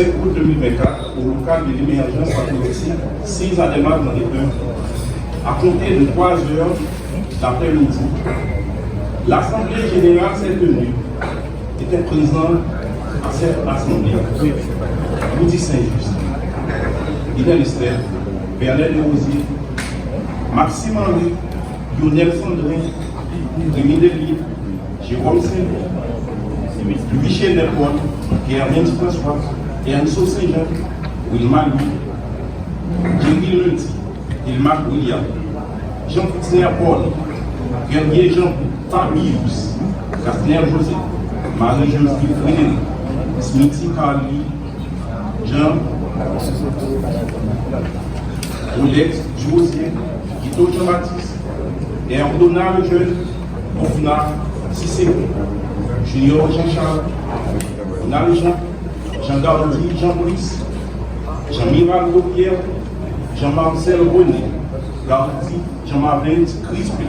5 août 2024, au local de l'émergence patriotique, 6 à démarrer dans les peuples, à compter de 3 heures d'après-midi, l'Assemblée générale s'est tenue, était présent à cette assemblée. Moudi Saint-Just, Hélène Esther, Bernard Desrosiers, Maxime Henry, Lionel Sandrin, Rémi Delis, Jérôme Saint-Louis, Michel Nepal, Pierre-Rennes François, Ernso Saint-Jean, Wilma Louis, Jerry Lundi, Ilmarc William, Jean Coutinher Paul, Guerrier Jean Fabius, Castner José, Marie-Joseph Frédéric, Smithy Carly, Jean, Oleg José, Guido Jean-Baptiste, Erdona le Jeune, Ofna Cicéron, Junior Jean-Charles, Ronald Jean, Jean-Gardi Jean-Brice, Jean-Miral Pierre, Jean-Marcel René, Gardi Jean-Marvin Crispin,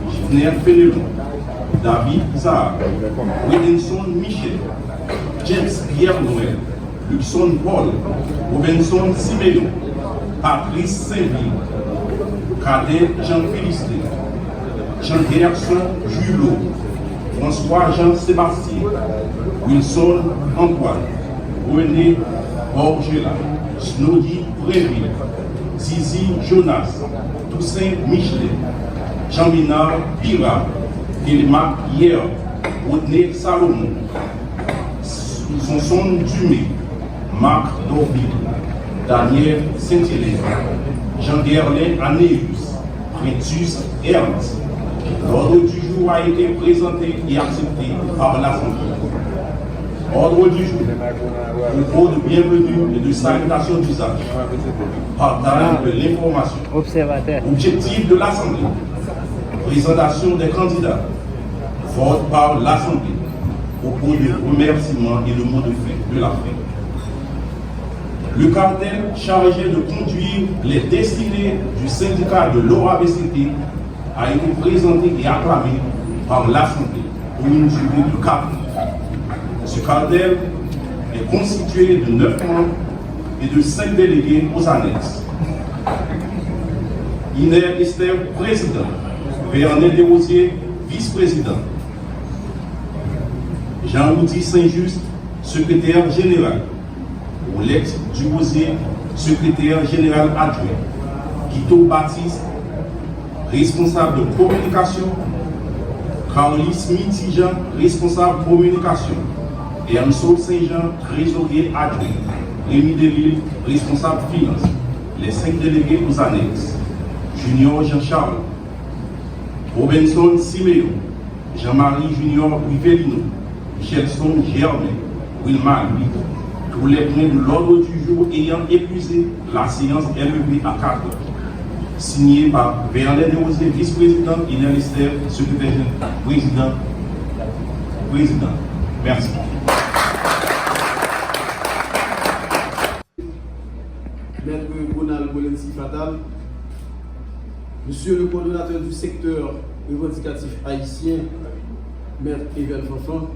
Givner Fénelon, David Zahar, Willinson Michel, James Pierre Noël, Luxon Paul, Robinson Siméon, Patrice Saint-Ville, Cadet Jean-Félicité, Jean-Gerson Julot, François Jean-Sébastien, Wilson Antoine, René Orgela, Snody Bréville, Zizi Jonas, Toussaint Michelet, Jean-Minard Pira, Elma Hier, Rodney Salomon, Sonson Dumé, Marc Dorville, Daniel Saint-Hélène, Jean-Gerlin Anéus, Frétus Ernst. L'ordre du jour a été présenté et accepté par l'Assemblée. Ordre du jour. Propos de bienvenue et de salutation d'usage. Partage de l'information. Observateur. Objectif de l'Assemblée. Présentation des candidats. Vote par l'Assemblée. Propos de remerciement et le mot de fin de la fin. Le cartel chargé de conduire les destinées du syndicat de l'OABCT a été présenté et acclamé par l'Assemblée pour une durée de 4 ans. Ce cartel est constitué de 9 membres et de 5 délégués aux annexes. Iner Esther, président. Bernard Desrosiers, vice-président. Jean-Louis Saint-Just, secrétaire général. Olex Dubosier, secrétaire général adjoint. Guido Baptiste, responsable de communication. Carly Smith-Jean, responsable de communication. Ernso Saint-Jean, trésorier adjoint. Rémi Delis, responsable finance. Les 5 délégués aux annexes. Junior Jean-Charles, Robinson Siméon, Jean-Marie Junior Rivellino, Michelson Germain, Wilma Louis. Tous les points de l'ordre du jour ayant épuisé, la séance est levée à 4 heures. Signé par Bernard Desrosiers, vice-président, Iner Esther, secrétaire général, président. Merci. Maître Ronald Bolensi Fatal, Monsieur le coordonnateur du secteur revendicatif haïtien, Maître Evel Fanfan,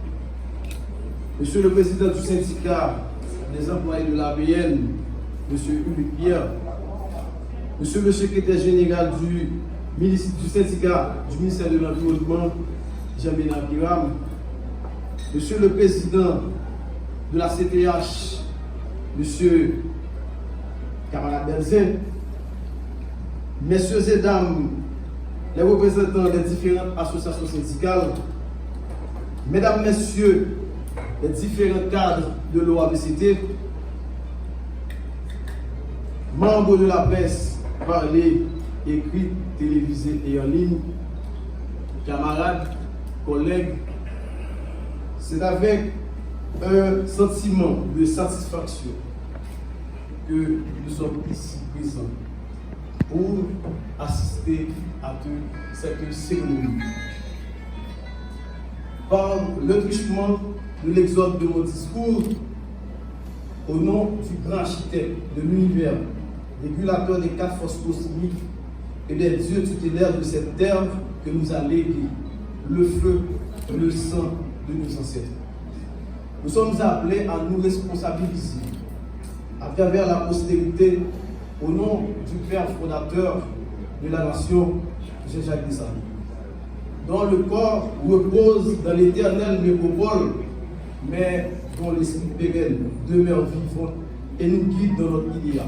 Monsieur le président du syndicat des employés de l'ABN, Monsieur Hugues Pierre, Monsieur le secrétaire général du syndicat du ministère de l'Environnement, Jean-Ménard Piram, Monsieur le président de la CTH, Monsieur Kamala Belzin, Messieurs et dames, les représentants des différentes associations syndicales, Mesdames, Messieurs, les différents cadres de l'OABCT, membres de la presse, parlée, écrite, télévisée et en ligne, camarades, collègues, c'est avec un sentiment de satisfaction que nous sommes ici présents pour assister à cette cérémonie. Par le truchement de l'exode de mon discours, au nom du grand architecte de l'univers, régulateur des 4 forces cosmiques et des dieux tutélaires de cette terre que nous a légué, le feu, le sang de nos ancêtres. Nous sommes appelés à nous responsabiliser à travers la postérité, au nom du Père fondateur de la nation, Jean-Jacques Dessalines, dont le corps repose dans l'éternelle métropole, mais dont l'esprit pérenne demeure vivant et nous guide dans notre idéal.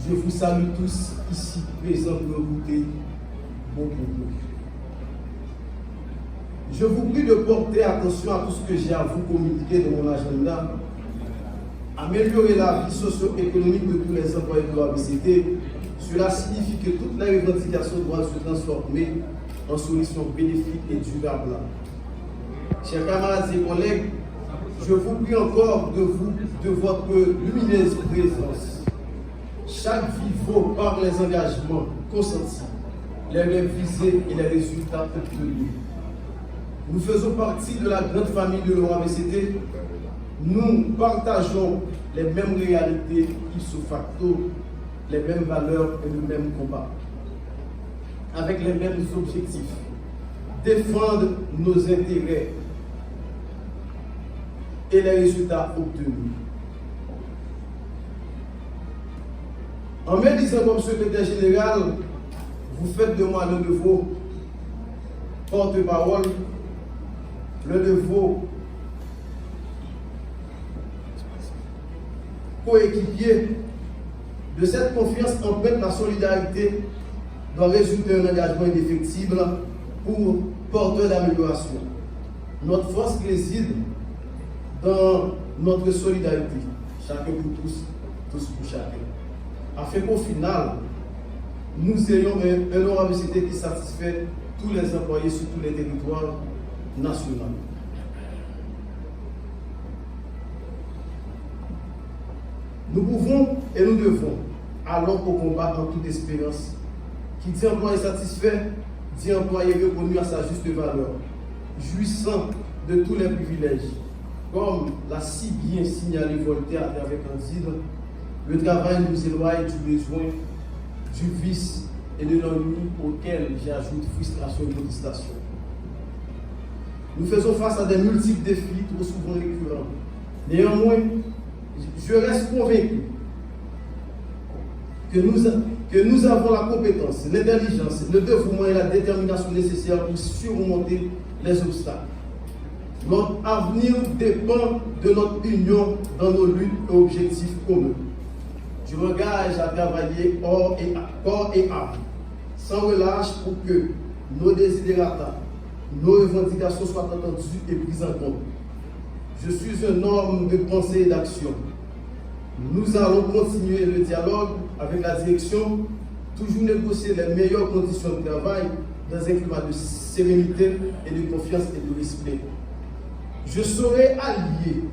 Je vous salue tous ici présents pour écouter mon propos. Je vous prie de porter attention à tout ce que j'ai à vous communiquer de mon agenda. Améliorer la vie socio-économique de tous les employés de l'OABCT, cela signifie que toutes les revendications doivent se transformer en solutions bénéfiques et durables. Chers camarades et collègues, je vous prie encore de votre lumineuse présence. Chaque vie vaut par les engagements consentis, les rêves visés et les résultats obtenus. Nous faisons partie de la grande famille de l'OABCT. Nous partageons les mêmes réalités ipso facto, les mêmes valeurs et le même combat, avec les mêmes objectifs. Défendre nos intérêts et les résultats obtenus. En me disant comme secrétaire général, vous faites de moi l'un de vos porte-parole, l'un de vos coéquipiers. De cette confiance empreinte, la solidarité doit résulter un engagement indéfectible pour porter d'amélioration. Notre force réside dans notre solidarité, chacun pour tous, tous pour chacun, afin qu'au final, nous ayons un OABCT qui satisfait tous les employés sur tous les territoires nationaux. Nous pouvons et nous devons aller au combat en toute espérance. Qui dit employé satisfait, dit employé reconnu à sa juste valeur, jouissant de tous les privilèges. Comme l'a si bien signalé Voltaire avec Candide, le travail nous éloigne du besoin, du vice et de l'ennui auquel j'ajoute frustration et protestation. Nous faisons face à des multiples défis trop souvent récurrents. Néanmoins, je reste convaincu que nous avons la compétence, l'intelligence, le dévouement et la détermination nécessaires pour surmonter les obstacles. Notre avenir dépend de notre union dans nos luttes et objectifs communs. Je m'engage à travailler corps et âme, sans relâche pour que nos desiderata, nos revendications soient entendues et prises en compte. Je suis un homme de pensée et d'action. Nous allons continuer le dialogue avec la direction, toujours négocier les meilleures conditions de travail dans un climat de sérénité et de confiance et de respect. Je saurai allier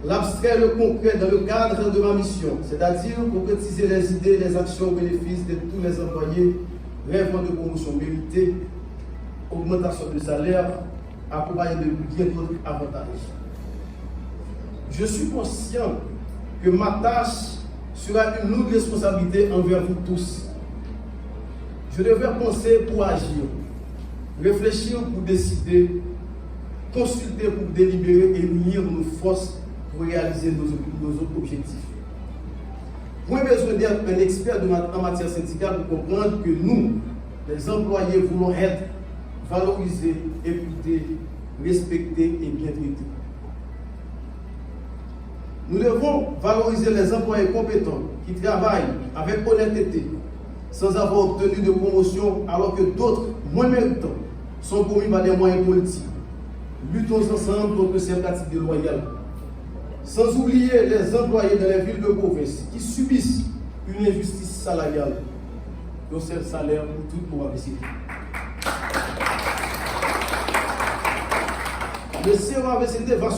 l'abstrait et le concret dans le cadre de ma mission, c'est-à-dire concrétiser les idées et les actions au bénéfice de tous les employés rêvant de promotion méritée, augmentation de salaire, accompagné de bien d'autres avantages. Je suis conscient que ma tâche sera une lourde responsabilité envers vous tous. Je devrais penser pour agir, réfléchir pour décider, consulter pour délibérer et unir nos forces pour réaliser nos objectifs. Point besoin d'être un expert en matière syndicale pour comprendre que nous, les employés, voulons être valorisés, écoutés, respectés et bien traités. Nous devons valoriser les employés compétents qui travaillent avec honnêteté, sans avoir obtenu de promotion, alors que d'autres, moins méritants, sont commis par des moyens politiques. Luttons ensemble contre ces pratiques déloyales. Sans oublier les employés de les villes de province qui subissent une injustice salariale. Donc c'est le salaire pour toute l'OABCT. Le COABCT va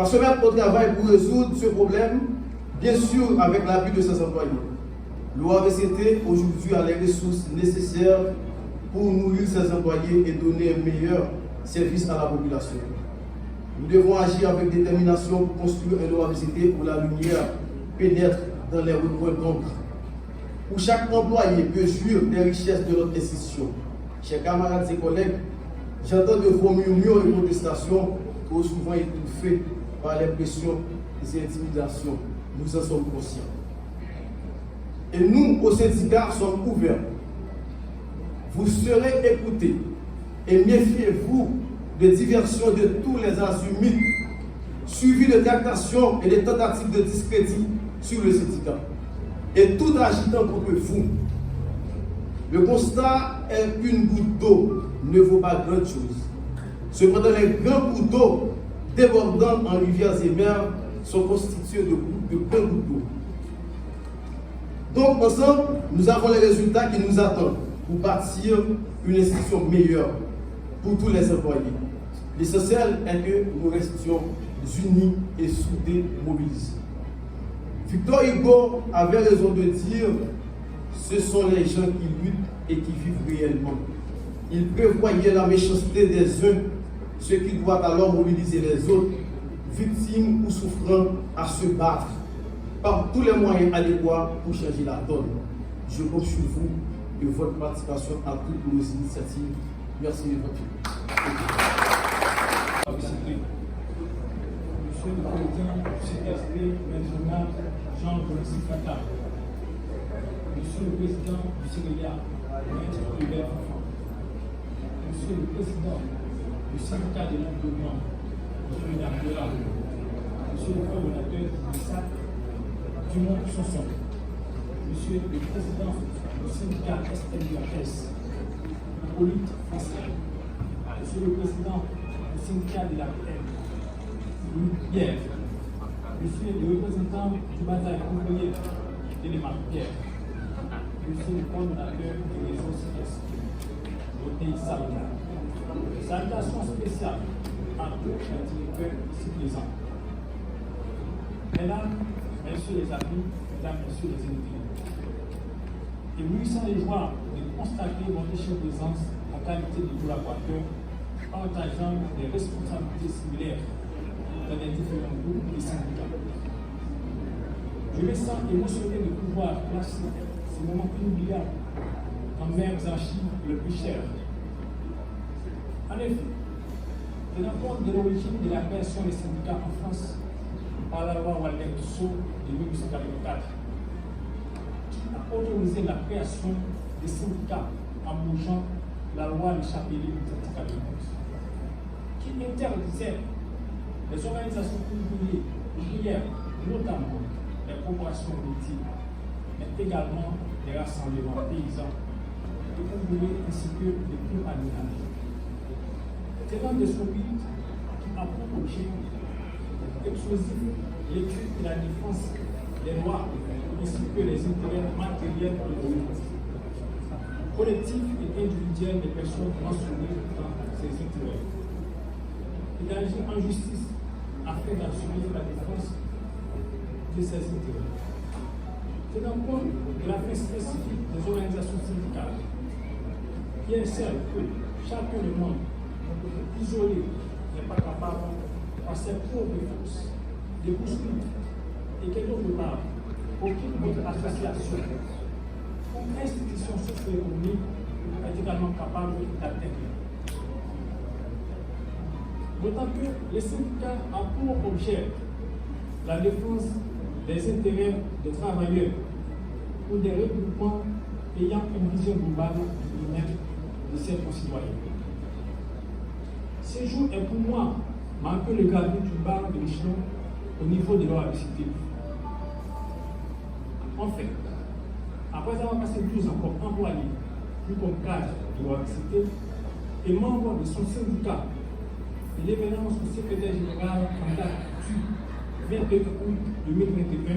se mettre au travail pour résoudre ce problème, bien sûr avec l'appui de ses employés. L'OABCT aujourd'hui a les ressources nécessaires pour nourrir ses employés et donner un meilleur service à la population. Nous devons agir avec détermination pour construire un OABCT où la lumière pénètre dans les recoins d'ombre, où chaque employé peut jouir des richesses de notre institution. Chers camarades et collègues, j'entends de vos murmures et protestations trop souvent étouffés par les pressions et intimidations. Nous en sommes conscients. Et nous, au syndicat, sommes ouverts. Vous serez écoutés et méfiez-vous de diversions de tous les azimuts, suivis de tractations et de tentatives de discrédit sur le syndicat. Et tout agitant contre vous. Le constat est qu'une goutte d'eau ne vaut pas grand chose. Cependant, les grands gouttes d'eau débordant en rivières et mers sont constitués de grands gouttes d'eau. Donc, ensemble, nous avons les résultats qui nous attendent pour bâtir une institution meilleure pour tous les employés. L'essentiel est que nous restions unis et soudés, mobilisés. Victor Hugo avait raison de dire « Ce sont les gens qui luttent et qui vivent réellement ». Il prévoyait la méchanceté des uns, ce qui doit alors mobiliser les autres, victimes ou souffrants, à se battre par tous les moyens adéquats pour changer la donne. Je compte sur vous et votre participation à toutes nos initiatives. Merci de votre Monsieur le Président du CSP, Benjamin Jean-Baptiste Fata, Monsieur le Président du CEREA, Maître Hubert Fafan, Monsieur le Président du syndicat de l'environnement, M. Nabiola, Monsieur le coordonnateur du SAC, Dumont Sanson, Monsieur le Président du syndicat SNUHS, Hippolyte Français, Monsieur le Président du syndicat de la PM, Louis Pierre, Monsieur le représentant du bataille ouvrier d'éléments Pierre, Monsieur le coordonnateur du réseau CSP, Roté Salina. Salutation spéciale à tous les directeurs ici présents. Mesdames, Messieurs les amis, Mesdames, Messieurs les invités. Et nous sommes les joies de constater votre chère présence en qualité de collaborateurs partageant des responsabilités similaires dans les différents groupes et syndicats. Je me sens émotionné de pouvoir placer ce moment inoubliable en mes archives le plus cher. En effet, tenant compte de l'origine de la création des syndicats en France par la loi Walter Tissot de 1844, qui a autorisé la création des syndicats en bougeant la loi du Chapelier de 1991, qui interdisait les organisations ouvrières, notamment les corporations politiques, mais également les rassemblements paysans, les ouvriers ainsi que les groupes animaux. Tenant de son but qui a pour objet exclusif l'étude et la défense des droits ainsi que les intérêts matériels et politiques, collectifs et individuels des personnes mentionnées dans ces intérêts. Il agit en justice afin d'assurer la défense de ces intérêts. Tenant compte de la fin spécifique des organisations syndicales, qui est celle que chacun des membres isolé n'est pas capable, par ses propres forces, de bousculer, et que d'autre part, aucune autre association ou institution socio-économique est également capable d'atteindre. D'autant que les syndicats ont pour objet la défense des intérêts des travailleurs ou des regroupements ayant une vision globale du bien-être de ses concitoyens. Ce jour est pour moi marqué le gravier du bas de l'échelon au niveau de leur activité. En fait, après avoir passé 12 ans comme employé, puis comme cadre de leur activité et membre de son syndicat, il est maintenant son secrétaire général en date du 22 août 2021,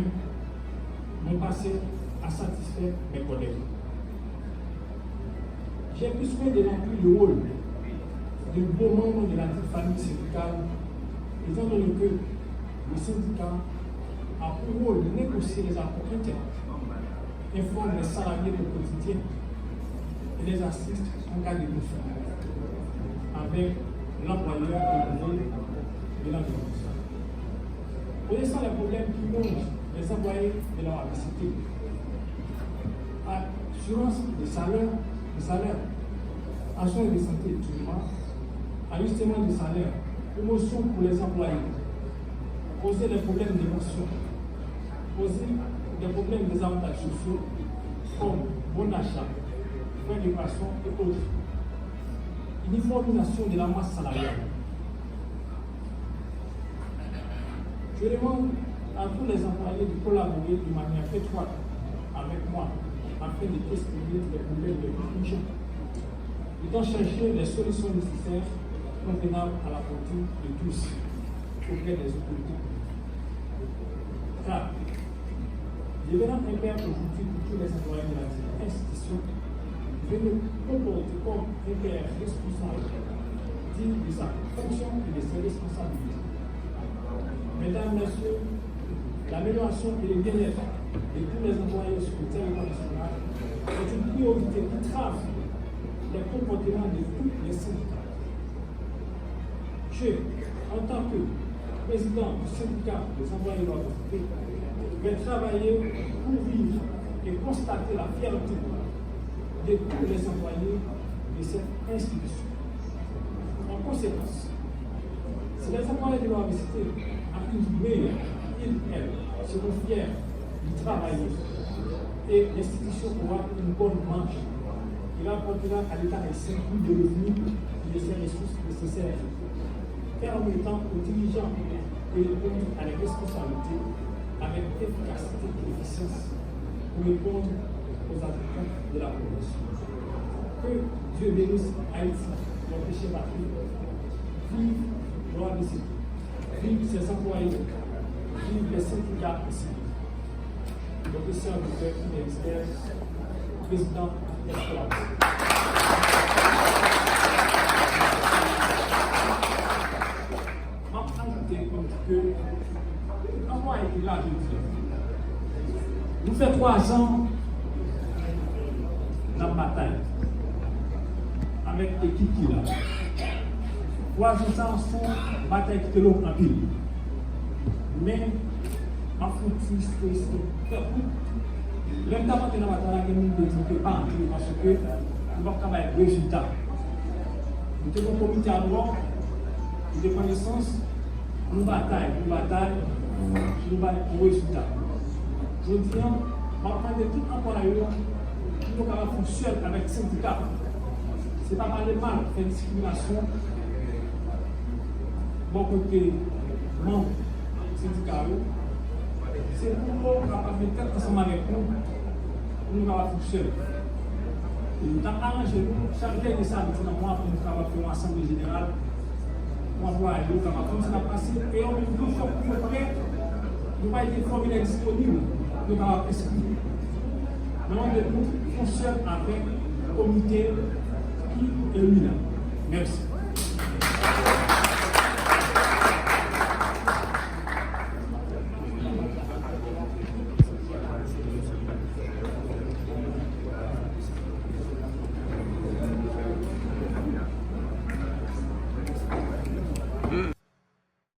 m'ont passé à satisfaire mes collègues. J'ai plus soin de remplir le rôle de beaux membres de la famille syndicale, étant donné que le syndicat a pour rôle de négocier les accords internes, informe les salariés au quotidien et les assiste en cas de conflit avec l'employeur de l'entreprise. Connaissant les problèmes qui mangent les employés de leur activité, assurance des salaires, assurance de santé et ajustement des salaires, promotion pour les employés, poser des problèmes d'émotion, poser des problèmes des avantages sociaux, comme bon achat, fin de poisson et autres. Uniformisation de la masse salariale. Je demande à tous les employés de collaborer de manière étroite avec moi afin de exprimer les problèmes de l'inclusion. Ils doivent chercher les solutions nécessaires convenables à la portée de tous auprès des autorités. Car, devenant impère aujourd'hui pour tous les employés de l'institution, je me comporte comme impère responsable digne de sa fonction et de ses responsabilités. Mesdames, Messieurs, l'amélioration et le bien-être de tous les employés sur le territoire national est une priorité qui trave les comportements de tous les syndicats. Je, en tant que président du syndicat des employés de l'autorité, vais travailler pour vivre et constater la fierté de tous les employés de cette institution. En conséquence, si les employés de l'université accumulés, elles seront fiers de travailler et l'institution aura une bonne marge. Il apportera à l'État les 5 de revenus et ses ressources nécessaires, permettant aux dirigeants de répondre à les responsabilités avec efficacité et efficience pour répondre aux attentes de la population. Que Dieu bénisse Haïti, notre chère patrie. Vive l'OABC, vive ses employés, vive les syndicats ici. Donc, ici, un ministère, président de l'OABC. Nous faisons 3 ans dans la bataille avec l'équipe qui est là. 3 ans sont bataille qui est là en pile. Mais en foutu, c'est l'intérêt de la bataille, nous ne devons pas entrer parce que nous avons travaillé avec résultat. Nous avons un comité à droit de connaissance. Nous bataille, nous avons résultat. Je dis, on va prendre tout employeur qui nous fonctionne avec le syndicat. Ce n'est pas parler mal, faire discrimination. Bon côté, membre syndical, c'est pour nous capables de mettre ensemble avec nous, pour nous fonctionner. Nous avons arrangé nous, chaque dernier samedi dans le mois, pour nous faire une assemblée générale. On va voir comment ça va passer. Et on nous faut prêt. Nous va être formulaire disponible. Nous allons expliquer. Mais on fonctionne avec le comité qui est là. Merci.